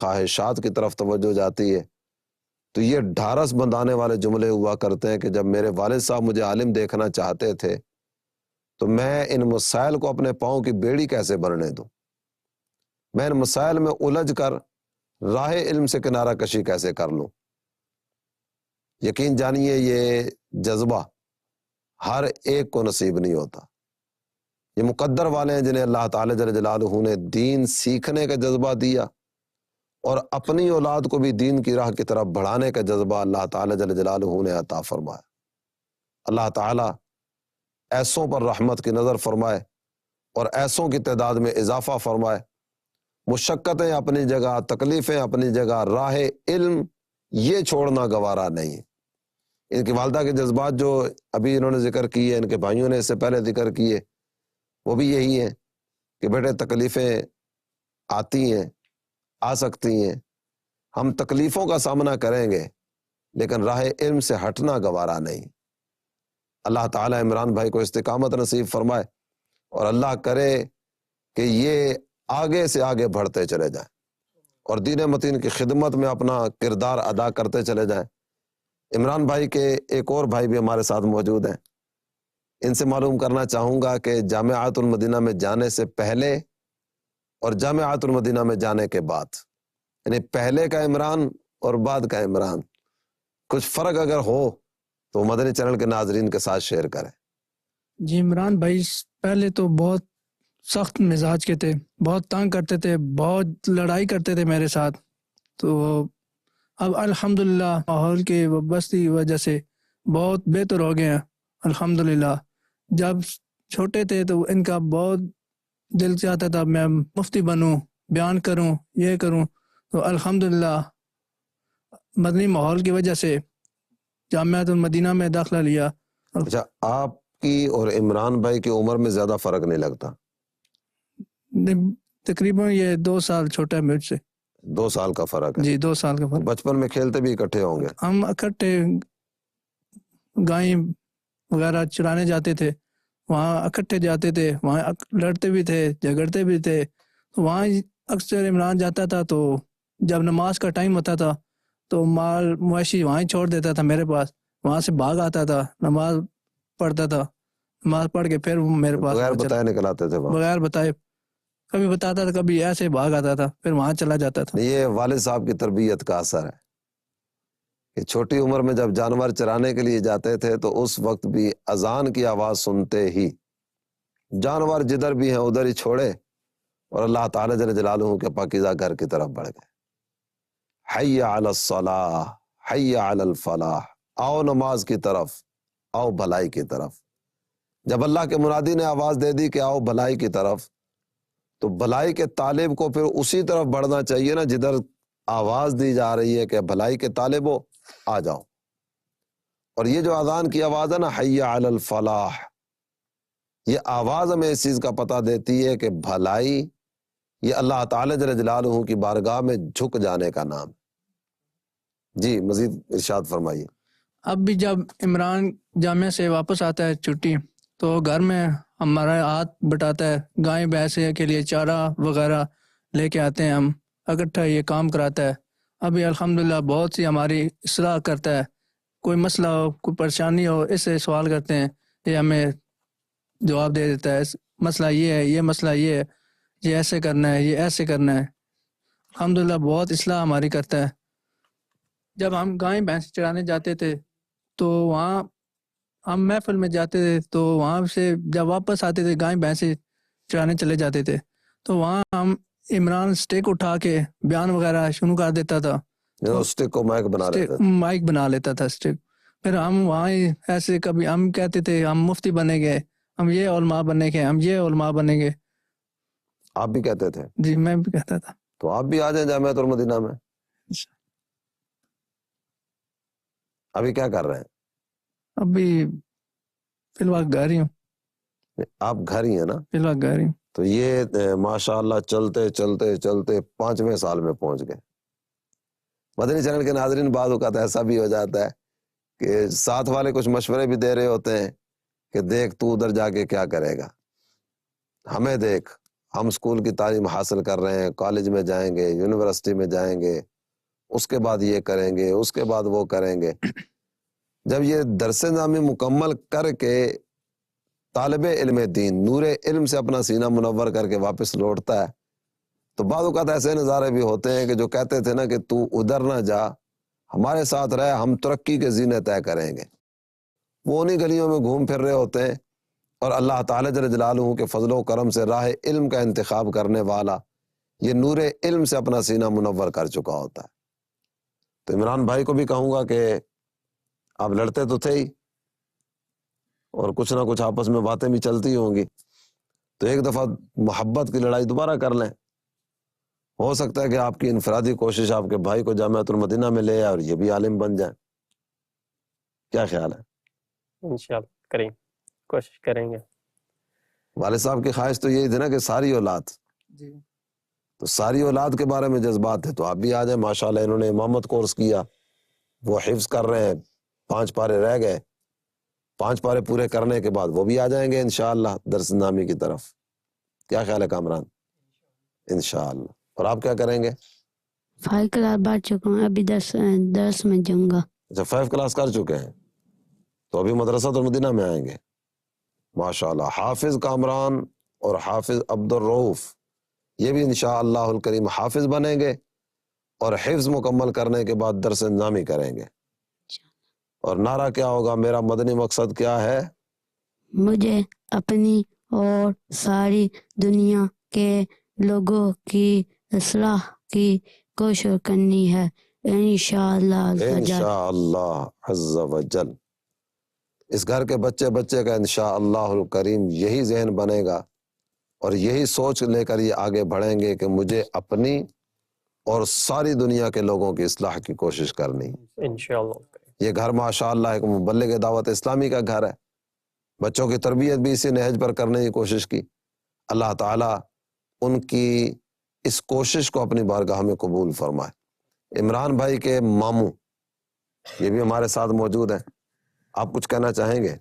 خواہشات کی طرف توجہ جاتی ہے، تو یہ ڈھارس بندھانے والے جملے ہوا کرتے ہیں کہ جب میرے والد صاحب مجھے عالم دیکھنا چاہتے تھے تو میں ان مسائل کو اپنے پاؤں کی بیڑی کیسے بننے دوں، میں ان مسائل میں الجھ کر راہ علم سے کنارہ کشی کیسے کر لوں۔ یقین جانیے یہ جذبہ ہر ایک کو نصیب نہیں ہوتا۔ یہ مقدر والے ہیں جنہیں اللہ تعالی جل جلالہ نے دین سیکھنے کا جذبہ دیا اور اپنی اولاد کو بھی دین کی راہ کی طرف بڑھانے کا جذبہ اللہ تعالی جل جلالہ نے عطا فرمایا۔ اللہ تعالی ایسوں پر رحمت کی نظر فرمائے اور ایسوں کی تعداد میں اضافہ فرمائے۔ مشقتیں اپنی جگہ، تکلیفیں اپنی جگہ، راہ علم یہ چھوڑنا گوارا نہیں۔ ان کی والدہ کے جذبات جو ابھی انہوں نے ذکر کیے، ان کے بھائیوں نے اس سے پہلے ذکر کیے، وہ بھی یہی ہیں کہ بیٹے تکلیفیں آتی ہیں، آ سکتی ہیں، ہم تکلیفوں کا سامنا کریں گے لیکن راہ علم سے ہٹنا گوارا نہیں۔ اللہ تعالی عمران بھائی کو استقامت نصیب فرمائے اور اللہ کرے کہ یہ آگے سے آگے بڑھتے چلے جائیں اور دین متین کی خدمت میں اپنا کردار ادا کرتے چلے جائیں۔ عمران بھائی کے ایک اور بھائی بھی ہمارے ساتھ موجود ہیں، ان سے معلوم کرنا چاہوں گا کہ جامعۃ المدینہ میں جانے سے پہلے اور جامعۃ المدینہ میں جانے کے بعد، یعنی پہلے کا عمران اور بعد کا عمران، کچھ فرق اگر ہو تو مدنی چینل کے ناظرین کے ساتھ شیئر کریں۔ جی عمران بھائی پہلے تو بہت سخت مزاج کے تھے، بہت تنگ کرتے تھے، بہت لڑائی کرتے تھے میرے ساتھ، تو اب الحمدللہ ماحول کے وابستی وجہ سے بہت بہتر ہو گئے ہیں الحمدللہ۔ جب چھوٹے تھے تو ان کا بہت دل چاہتا تھا میں مفتی بنوں، بیان کروں، یہ کروں، تو الحمدللہ مدنی ماحول کی وجہ سے جامعۃ المدینہ میں داخلہ لیا۔ اچھا، آپ کی اور عمران بھائی کی عمر میں زیادہ فرق نہیں لگتا؟ تقریباً یہ 2 سال چھوٹا ہے مجھ سے۔ 2 سال کا فرق ہے؟ جی 2 سال کا فرق۔ بچپن میں کھیلتے بھی اکٹھے ہوں گے؟ ہم اکٹھے گائیں وغیرہ چرانے جاتے تھے، وہاں اکٹھے جاتے تھے، وہاں لڑتے بھی تھے، جھگڑتے بھی تھے، وہاں اکثر عمران جاتا تھا تو جب نماز کا ٹائم ہوتا تھا تو مال مویشی وہاں ہی چھوڑ دیتا تھا میرے پاس، وہاں سے بھاگ آتا تھا، نماز پڑھتا تھا، نماز پڑھ کے پھر میرے پاس بغیر بتائے نکل آتے تھے؟ بغیر بتائے، کبھی بتاتا تھا کبھی ایسے بھاگ آتا تھا، پھر وہاں چلا جاتا تھا۔ یہ والد صاحب کی تربیت کا اثر ہے کہ چھوٹی عمر میں جب جانور چرانے کے لیے جاتے تھے تو اس وقت بھی اذان کی آواز سنتے ہی جانور جدھر بھی ہیں ادھر ہی چھوڑے اور اللہ تعالی جل جلالہ کے پاکیزہ گھر کی طرف بڑھ گئے۔ حی علی الصلاح، حی علی الفلاح، آؤ نماز کی طرف، آؤ بھلائی کی طرف۔ جب اللہ کے منادی نے آواز دے دی کہ آؤ بھلائی کی طرف، تو بھلائی کے طالب کو پھر اسی طرف بڑھنا چاہیے نا جدھر آواز دی جا رہی ہے کہ بھلائی کے طالب ہو، آ جاؤ۔ اور یہ جو اذان کی آواز ہے نا، حی علی الفلاح، یہ آواز ہمیں اس چیز کا پتہ دیتی ہے کہ بھلائی یہ اللہ تعالی جل جلالہ کی بارگاہ میں جھک جانے کا نام ہے۔ جی مزید ارشاد فرمائیے۔ اب بھی جب عمران جامعہ سے واپس آتا ہے چھٹی تو گھر میں ہمارا ہاتھ بٹاتا ہے، گائیں بھینسے کے لیے چارہ وغیرہ لے کے آتے ہیں ہم، اکٹھا یہ کام کراتا ہے۔ ابھی الحمدللہ بہت سی ہماری اصلاح کرتا ہے، کوئی مسئلہ ہو، کوئی پریشانی ہو، اس سے سوال کرتے ہیں، یہ ہمیں جواب دے دیتا ہے، مسئلہ یہ ہے، یہ مسئلہ یہ ہے، یہ ایسے کرنا ہے، یہ ایسے کرنا ہے۔ الحمدللہ بہت اصلاح ہماری کرتا ہے۔ جب ہم گائیں بھینس چرانے جاتے تھے تو وہاں ہم محفل میں جاتے تھے، تو وہاں سے جب واپس آتے تھے گائیں بھینسیں چرانے چلے جاتے تھے تو وہاں ہم عمران سٹیک اٹھا کے بیان وغیرہ شروع کر دیتا تھا، سٹیک کو مائک بنا لیتا تھا، مائک بنا لیتا تھا سٹیک۔ پھر ہم وہاں ایسے کبھی ہم کہتے تھے ہم مفتی بنے گے، ہم یہ علماء بنے گے، ہم یہ علماء بنے گے۔ آپ بھی کہتے تھے؟ جی میں بھی کہتا تھا۔ تو آپ بھی آ جائیں جامعۃ المدینہ میں۔ ابھی کیا کر رہے ہیں؟ ابھی فی الوقت گھر ہی ہوں۔ آپ گھر ہی ہیں نا؟ فی الوقت گھر ہی ہوں۔ تو یہ ماشاءاللہ چلتے چلتے چلتے 5ویں سال میں پہنچ گئے۔ مدنی چینل کے ناظرین بعض اوقات ایسا بھی ہو جاتا ہے کہ ساتھ والے کچھ مشورے بھی دے رہے ہوتے ہیں کہ دیکھ تو ادھر جا کے کیا کرے گا، ہمیں دیکھ ہم اسکول کی تعلیم حاصل کر رہے ہیں، کالج میں جائیں گے، یونیورسٹی میں جائیں گے، اس کے بعد یہ کریں گے، اس کے بعد وہ کریں گے۔ جب یہ درس نظامی مکمل کر کے طالب علم دین نور علم سے اپنا سینہ منور کر کے واپس لوٹتا ہے تو بعض اوقات ایسے نظارے بھی ہوتے ہیں کہ جو کہتے تھے نا کہ تو ادھر نہ جا، ہمارے ساتھ رہ، ہم ترقی کے زینے طے کریں گے، وہ انہی گلیوں میں گھوم پھر رہے ہوتے ہیں، اور اللہ تعالیٰ جل جلالہ کے فضل و کرم سے راہ علم کا انتخاب کرنے والا یہ نور علم سے اپنا سینہ منور کر چکا ہوتا ہے۔ تو عمران بھائی کو بھی کہوں گا کہ آپ لڑتے تو تھے ہی، اور کچھ نہ کچھ آپس میں باتیں بھی چلتی ہوں گی، تو ایک دفعہ محبت کی لڑائی دوبارہ کر لیں، ہو سکتا ہے کہ آپ کی انفرادی کوشش آپ کے بھائی کو جامعۃ المدینہ میں لے آئے اور یہ بھی عالم بن جائیں۔ کیا خیال ہے؟ انشاءاللہ کریں، کوشش کریں گے۔ والد صاحب کی خواہش تو یہی تھی نا کہ ساری اولاد، جی تو ساری اولاد کے بارے میں جذبات ہے، تو آپ بھی آ جائیں۔ ماشاءاللہ انہوں نے امامت کورس کیا، وہ حفظ کر رہے ہیں، 5 پارے رہ گئے، 5 پارے پورے کرنے کے بعد وہ بھی آ جائیں گے انشاءاللہ درس نامی کی طرف۔ کیا خیال ہے کامران؟ انشاءاللہ۔ اور آپ کیا کریں گے؟ 5 کلاس پڑھ چکا ہوں، ابھی 10 میں جاؤں گا۔ اچھا 5 کلاس کر چکے ہیں تو ابھی مدرسہ المدینہ میں آئیں گے۔ ماشاءاللہ۔ حافظ کامران اور حافظ عبد الرؤف یہ بھی انشاءاللہ الکریم حافظ بنیں گے، اور حفظ مکمل کرنے کے بعد درس نظامی کریں گے۔ اور نعرہ کیا ہوگا؟ میرا مدنی مقصد کیا ہے؟ مجھے اپنی اور ساری دنیا کے لوگوں کی اصلاح کی کوشش کرنی ہے، انشاءاللہ عز و جل۔ انشاءاللہ عز و جل۔ اس گھر کے بچے بچے کا انشاءاللہ الکریم یہی ذہن بنے گا، اور یہی سوچ لے کر یہ آگے بڑھیں گے کہ مجھے اپنی اور ساری دنیا کے لوگوں کی اصلاح کی کوشش کرنی۔ انشاءاللہ یہ گھر ماشاءاللہ ایک مبلغ دعوت اسلامی کا گھر ہے، بچوں کی تربیت بھی اسی نہج پر کرنے کی کوشش کی۔ اللہ تعالیٰ ان کی اس کوشش کو اپنی بارگاہ میں قبول فرمائے۔ عمران بھائی کے ماموں یہ بھی ہمارے ساتھ موجود ہیں، آپ کچھ کہنا چاہیں گے؟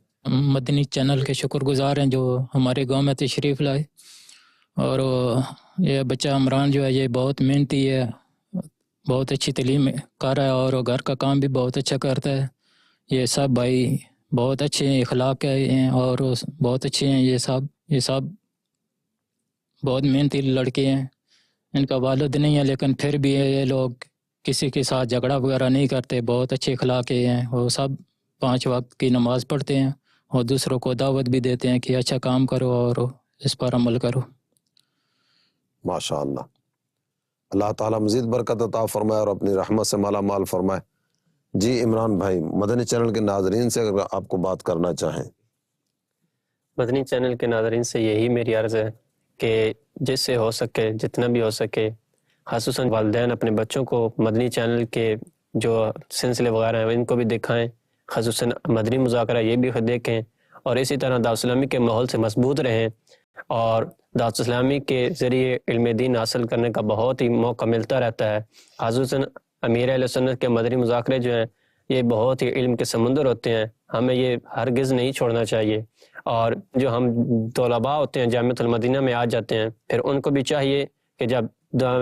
مدنی چینل کے شکر گزار ہیں جو ہمارے گاؤں میں تشریف لائے، اور یہ بچہ عمران جو ہے یہ بہت محنتی ہے، بہت اچھی تعلیم کر رہا ہے، اور گھر کا کام بھی بہت اچھا کرتا ہے۔ یہ سب بھائی بہت اچھے ہیں، اخلاق کے ہیں اور بہت اچھے ہیں، یہ سب بہت محنتی لڑکے ہیں۔ ان کا والد نہیں ہے لیکن پھر بھی یہ لوگ کسی کے ساتھ جھگڑا وغیرہ نہیں کرتے، بہت اچھے اخلاق کے ہیں۔ وہ سب 5 وقت کی نماز پڑھتے ہیں اور دوسروں کو دعوت بھی دیتے ہیں کہ اچھا کام کرو اور اس پر عمل کرو۔ ماشاءاللہ۔ اللہ تعالیٰ مزید برکت عطا فرمائے اور اپنی رحمت سے مالا مال فرمائے۔ جی عمران بھائی، مدنی چینل کے ناظرین سے اگر آپ کو بات کرنا چاہیں۔ مدنی چینل کے ناظرین سے یہی میری عرض ہے کہ جس سے ہو سکے، جتنا بھی ہو سکے، خصوصاً والدین اپنے بچوں کو مدنی چینل کے جو سلسلے وغیرہ ہیں ان کو بھی دکھائیں، خصوصاً مدنی مذاکرہ یہ بھی دیکھیں، اور اسی طرح دعوت اسلامی کے ماحول سے مضبوط رہیں، اور دعوت اسلامی کے ذریعے علم دین حاصل کرنے کا بہت ہی موقع ملتا رہتا ہے۔ خصوصاً امیر اہل سنت کے مدنی مذاکرے جو ہیں یہ بہت ہی علم کے سمندر ہوتے ہیں، ہمیں یہ ہرگز نہیں چھوڑنا چاہیے۔ اور جو ہم طلباء ہوتے ہیں جامعۃ المدینہ میں آ جاتے ہیں، پھر ان کو بھی چاہیے کہ جب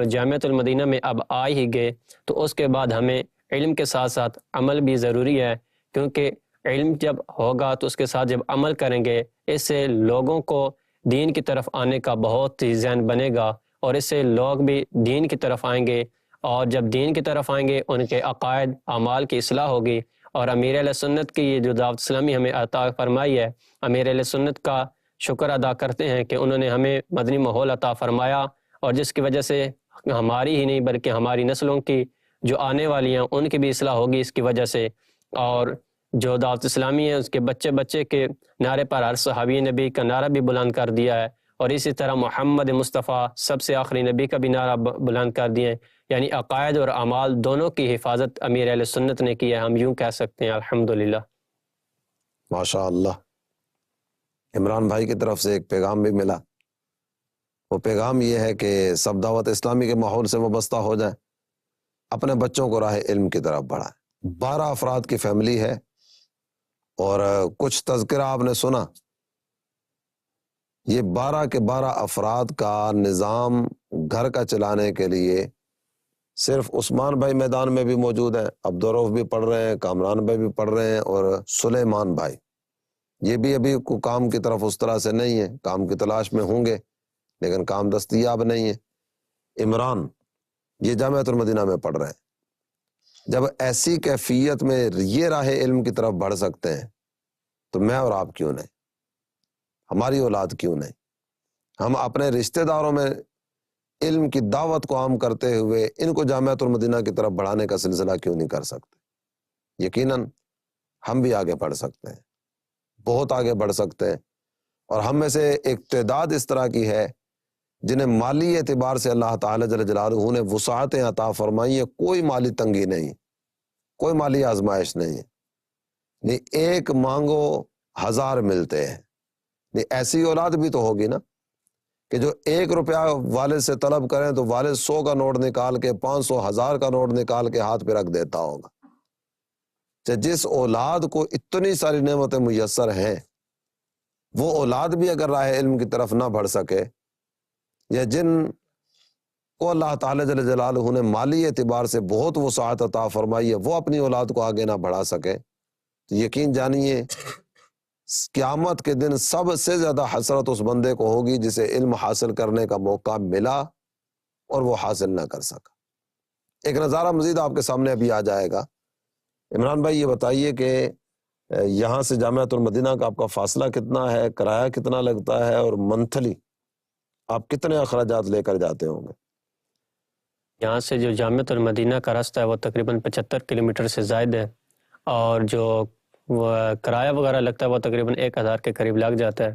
جامعۃ المدینہ میں اب آ ہی گئے تو اس کے بعد ہمیں علم کے ساتھ ساتھ عمل بھی ضروری ہے، کیونکہ علم جب ہوگا تو اس کے ساتھ جب عمل کریں گے اس سے لوگوں کو دین کی طرف آنے کا بہت ہی ذہن بنے گا، اور اس سے لوگ بھی دین کی طرف آئیں گے، اور جب دین کی طرف آئیں گے ان کے عقائد اعمال کی اصلاح ہوگی۔ اور امیر اہل سنت کی یہ جو دعوت اسلامی ہمیں عطا فرمائی ہے، امیر اہل سنت کا شکر ادا کرتے ہیں کہ انہوں نے ہمیں مدنی ماحول عطا فرمایا، اور جس کی وجہ سے ہماری ہی نہیں بلکہ ہماری نسلوں کی جو آنے والی ہیں ان کی بھی اصلاح ہوگی اس کی وجہ سے۔ اور جو دعوت اسلامی ہے اس کے بچے بچے کے نعرے پر ہر صحابی نبی کا نعرہ بھی بلند کر دیا ہے، اور اسی طرح محمد مصطفیٰ سب سے آخری نبی کا بھی نعرہ بلند کر دیا ہے، یعنی عقائد اور اعمال دونوں کی حفاظت امیر اہل سنت نے کی ہے، ہم یوں کہہ سکتے ہیں الحمدللہ۔ ماشاءاللہ۔ عمران بھائی کی طرف سے ایک پیغام بھی ملا، وہ پیغام یہ ہے کہ سب دعوت اسلامی کے ماحول سے وابستہ ہو جائیں، اپنے بچوں کو راہ علم کی طرف بڑھائیں۔ 12 افراد کی فیملی ہے، اور کچھ تذکرہ آپ نے سنا یہ 12 کے 12 افراد کا نظام گھر کا چلانے کے لیے صرف عثمان بھائی میدان میں بھی موجود ہیں، عبدالرؤف بھی پڑھ رہے ہیں، کامران بھائی بھی پڑھ رہے ہیں، اور سلیمان بھائی یہ بھی ابھی کام کی طرف اس طرح سے نہیں ہے، کام کی تلاش میں ہوں گے لیکن کام دستیاب نہیں ہے۔ عمران یہ جامعۃ المدینہ میں پڑھ رہے ہیں۔ جب ایسی کیفیت میں یہ راہ علم کی طرف بڑھ سکتے ہیں تو میں اور آپ کیوں نہیں، ہماری اولاد کیوں نہیں؟ ہم اپنے رشتہ داروں میں علم کی دعوت کو عام کرتے ہوئے ان کو جامعۃ المدینہ کی طرف بڑھانے کا سلسلہ کیوں نہیں کر سکتے؟ یقیناً ہم بھی آگے بڑھ سکتے ہیں، بہت آگے بڑھ سکتے ہیں، اور ہم میں سے ایک تعداد اس طرح کی ہے جنہیں مالی اعتبار سے اللہ تعالیٰ جل جلالہ نے وسعتیں عطا فرمائی ہیں، کوئی مالی تنگی نہیں، کوئی مالی آزمائش نہیں ہے، نہیں ایک مانگو 1000 ملتے ہیں، نہیں ایسی اولاد بھی تو ہوگی نا کہ جو 1 روپیہ والد سے طلب کریں تو والد 100 کا نوٹ نکال کے 500 1000 کا نوٹ نکال کے ہاتھ پہ رکھ دیتا ہوگا۔ جس اولاد کو اتنی ساری نعمتیں میسر ہیں، وہ اولاد بھی اگر راہ علم کی طرف نہ بڑھ سکے، یا جن کو اللہ تعالیٰ جل جلالہ نے مالی اعتبار سے بہت وسعت عطا فرمائی ہے، وہ اپنی اولاد کو آگے نہ بڑھا سکے، تو یقین جانیے قیامت کے دن سب سے زیادہ حسرت اس بندے کو ہوگی جسے علم حاصل کرنے کا موقع ملا اور وہ حاصل نہ کر سکا۔ ایک نظارہ مزید آپ کے سامنے ابھی آ جائے گا۔ عمران بھائی یہ بتائیے کہ یہاں سے جامعۃ المدینہ کا آپ کا فاصلہ کتنا ہے، کرایہ کتنا لگتا ہے، اور منتھلی آپ کتنے اخراجات لے کر جاتے ہوں گے؟ یہاں سے جو جامعۃ المدینہ کا راستہ ہے وہ تقریباً 75 کلومیٹر سے زائد ہے، اور جو وہ کرایہ وغیرہ لگتا ہے وہ تقریباً 1000 کے قریب لگ جاتا ہے۔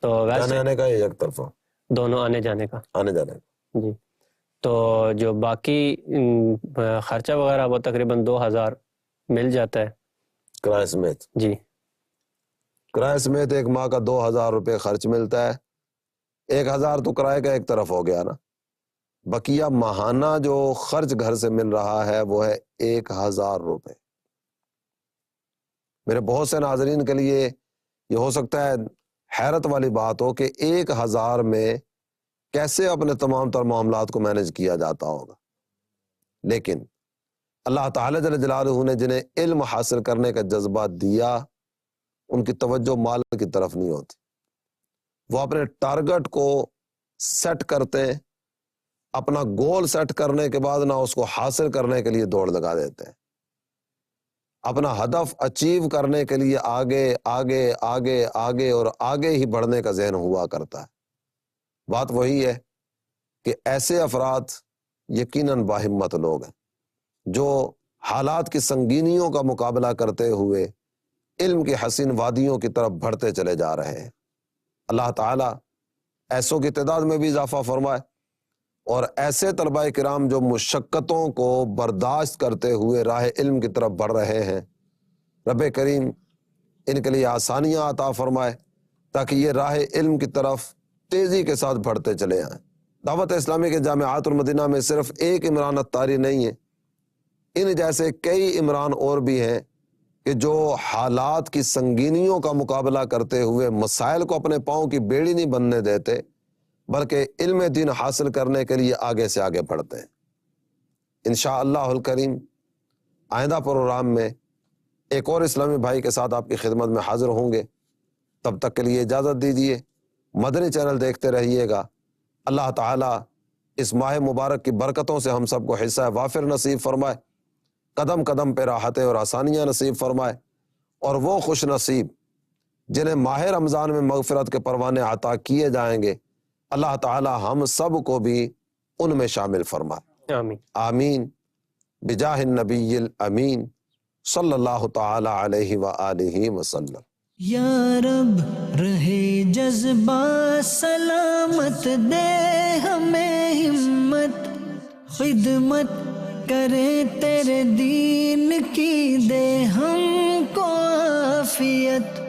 تو جانے ویسے آنے کا یا ایک طرفہ؟ دونوں آنے جانے کا۔ آنے جانے کا جی، تو جو باقی خرچہ وغیرہ وہ تقریباً 2000 مل جاتا ہے کرایہ سمیت؟ جی، کرایہ سمیت ایک ماہ کا 2000 روپے خرچ ملتا ہے۔ 1000 تو کرایہ کا ایک طرف ہو گیا نا، بقیہ ماہانہ جو خرچ گھر سے مل رہا ہے وہ ہے 1000 روپے۔ میرے بہت سے ناظرین کے لیے یہ ہو سکتا ہے حیرت والی بات ہو کہ 1000 میں کیسے اپنے تمام تر معاملات کو مینج کیا جاتا ہوگا، لیکن اللہ تعالیٰ جل جلالہ نے جنہیں علم حاصل کرنے کا جذبہ دیا، ان کی توجہ مال کی طرف نہیں ہوتی، وہ اپنے ٹارگٹ کو سیٹ کرتے ہیں، اپنا گول سیٹ کرنے کے بعد نہ اس کو حاصل کرنے کے لیے دوڑ لگا دیتے ہیں، اپنا ہدف اچیو کرنے کے لیے آگے آگے آگے آگے اور آگے ہی بڑھنے کا ذہن ہوا کرتا ہے۔ بات وہی ہے کہ ایسے افراد یقیناً باہمت لوگ ہیں جو حالات کی سنگینیوں کا مقابلہ کرتے ہوئے علم کی حسین وادیوں کی طرف بڑھتے چلے جا رہے ہیں۔ اللہ تعالیٰ ایسوں کی تعداد میں بھی اضافہ فرمائے، اور ایسے طلباء کرام جو مشقتوں کو برداشت کرتے ہوئے راہ علم کی طرف بڑھ رہے ہیں، رب کریم ان کے لیے آسانیاں عطا فرمائے تاکہ یہ راہ علم کی طرف تیزی کے ساتھ بڑھتے چلے آئیں۔ دعوت اسلامی کے جامعات المدینہ میں صرف ایک عمران اتاری نہیں ہے، ان جیسے کئی عمران اور بھی ہیں کہ جو حالات کی سنگینیوں کا مقابلہ کرتے ہوئے مسائل کو اپنے پاؤں کی بیڑی نہیں بننے دیتے، بلکہ علم دین حاصل کرنے کے لیے آگے سے آگے بڑھتے ہیں۔ انشاءاللہ الکریم آئندہ پروگرام میں ایک اور اسلامی بھائی کے ساتھ آپ کی خدمت میں حاضر ہوں گے، تب تک کے لیے اجازت دیجیے، مدنی چینل دیکھتے رہیے گا۔ اللہ تعالیٰ اس ماہ مبارک کی برکتوں سے ہم سب کو حصہ وافر نصیب فرمائے، قدم قدم پہ راحتیں اور آسانیاں نصیب فرمائے، اور وہ خوش نصیب جنہیں ماہ رمضان میں مغفرت کے پروانے عطا کیے جائیں گے، اللہ تعالی ہم سب کو بھی ان میں شامل فرمائے، آمین آمین، بجاہ النبی الامین صلی اللہ تعالی علیہ وآلہ وسلم۔ یا رب رہے جذبہ سلامت، دے ہمیں ہمت، خدمت کرے تیرے دین کی، دے ہم کو عافیت۔